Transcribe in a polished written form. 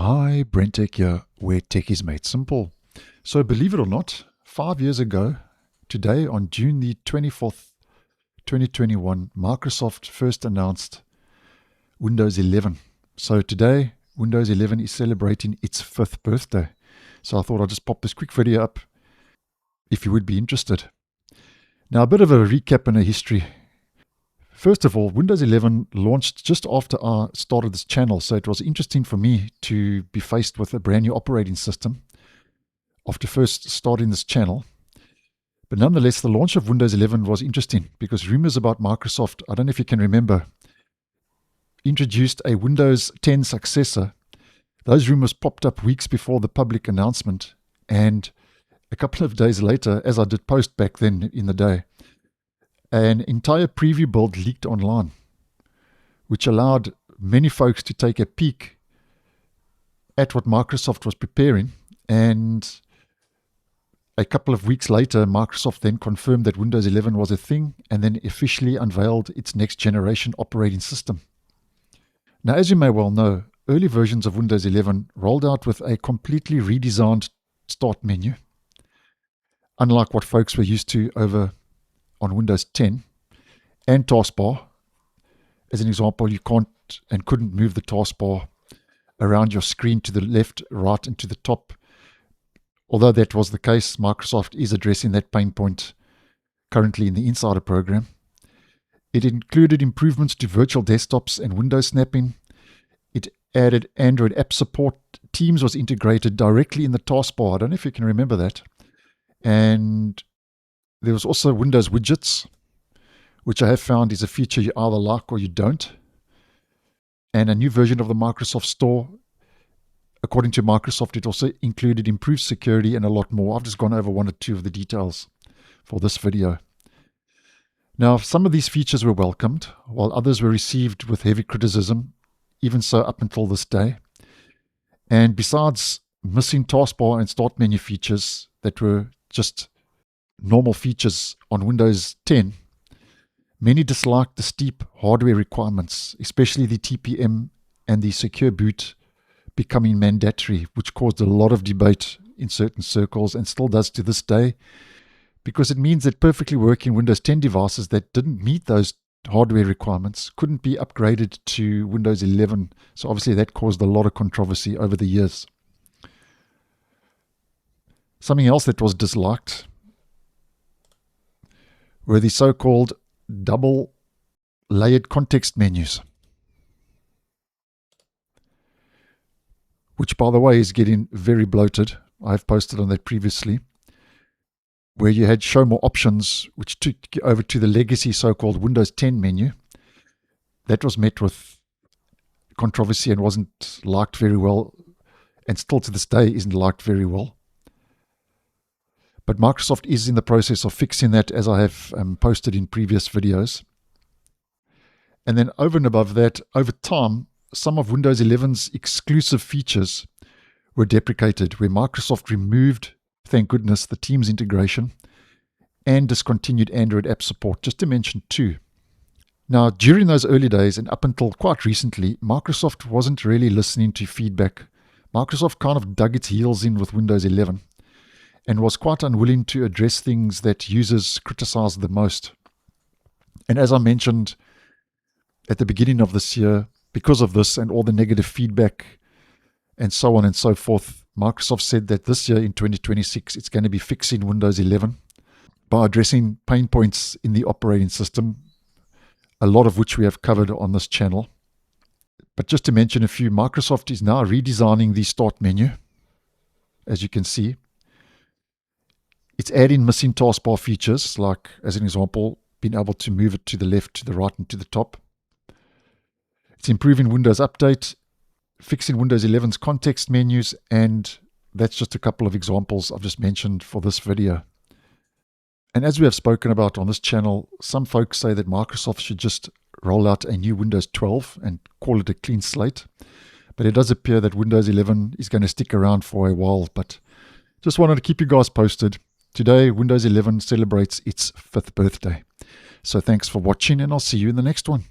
Hi, BrenTech here, where tech is made simple. So believe it or not, 5 years ago, today on June the 24th, 2021, Microsoft first announced Windows 11. So today, Windows 11 is celebrating its 5th birthday. So I thought I'd just pop this quick video up if you would be interested. Now, a bit of a recap and a history. First of all, Windows 11 launched just after I started this channel, so it was interesting for me to be faced with a brand new operating system after first starting this channel. But nonetheless, the launch of Windows 11 was interesting because rumors about Microsoft, I don't know if you can remember, introduced a Windows 10 successor. Those rumors popped up weeks before the public announcement, and a couple of days later, as I did post back then in the day, an entire preview build leaked online, which allowed many folks to take a peek at what Microsoft was preparing. And a couple of weeks later, Microsoft then confirmed that Windows 11 was a thing and then officially unveiled its next generation operating system. Now, as you may well know, early versions of Windows 11 rolled out with a completely redesigned start menu, unlike what folks were used to over on Windows 10, and taskbar. As an example, you can't and couldn't move the taskbar around your screen to the left, right, and to the top. Although that was the case, Microsoft is addressing that pain point currently in the Insider program. It included improvements to virtual desktops and window snapping. It added Android app support. Teams was integrated directly in the taskbar. I don't know if you can remember that. And there was also Windows widgets, which I have found is a feature you either like or you don't. And a new version of the Microsoft Store. According to Microsoft, it also included improved security and a lot more. I've just gone over one or two of the details for this video. Now, some of these features were welcomed, while others were received with heavy criticism, even so up until this day. And besides missing taskbar and start menu features that were just normal features on Windows 10, many disliked the steep hardware requirements, especially the TPM and the secure boot becoming mandatory, which caused a lot of debate in certain circles and still does to this day, because it means that perfectly working Windows 10 devices that didn't meet those hardware requirements couldn't be upgraded to Windows 11. So obviously that caused a lot of controversy over the years. Something else that was disliked were the so-called double layered context menus, which, by the way, is getting very bloated. I've posted on that previously, where you had show more options, which took you over to the legacy so-called Windows 10 menu. That was met with controversy and wasn't liked very well, and still to this day isn't liked very well. But Microsoft is in the process of fixing that, as I have posted in previous videos. And then over and above that, over time, some of Windows 11's exclusive features were deprecated, where Microsoft removed, thank goodness, the Teams integration and discontinued Android app support, just to mention two. Now, during those early days and up until quite recently, Microsoft wasn't really listening to feedback. Microsoft kind of dug its heels in with Windows 11 and was quite unwilling to address things that users criticized the most. And as I mentioned at the beginning of this year, because of this and all the negative feedback and so on and so forth, Microsoft said that this year in 2026, it's going to be fixing Windows 11 by addressing pain points in the operating system, a lot of which we have covered on this channel. But just to mention a few, Microsoft is now redesigning the start menu, as you can see. It's adding missing taskbar features, like, as an example, being able to move it to the left, to the right, and to the top. It's improving Windows Update, fixing Windows 11's context menus, and that's just a couple of examples I've just mentioned for this video. And as we have spoken about on this channel, some folks say that Microsoft should just roll out a new Windows 12 and call it a clean slate. But it does appear that Windows 11 is going to stick around for a while. But just wanted to keep you guys posted. Today, Windows 11 celebrates its 5th birthday. So thanks for watching, and I'll see you in the next one.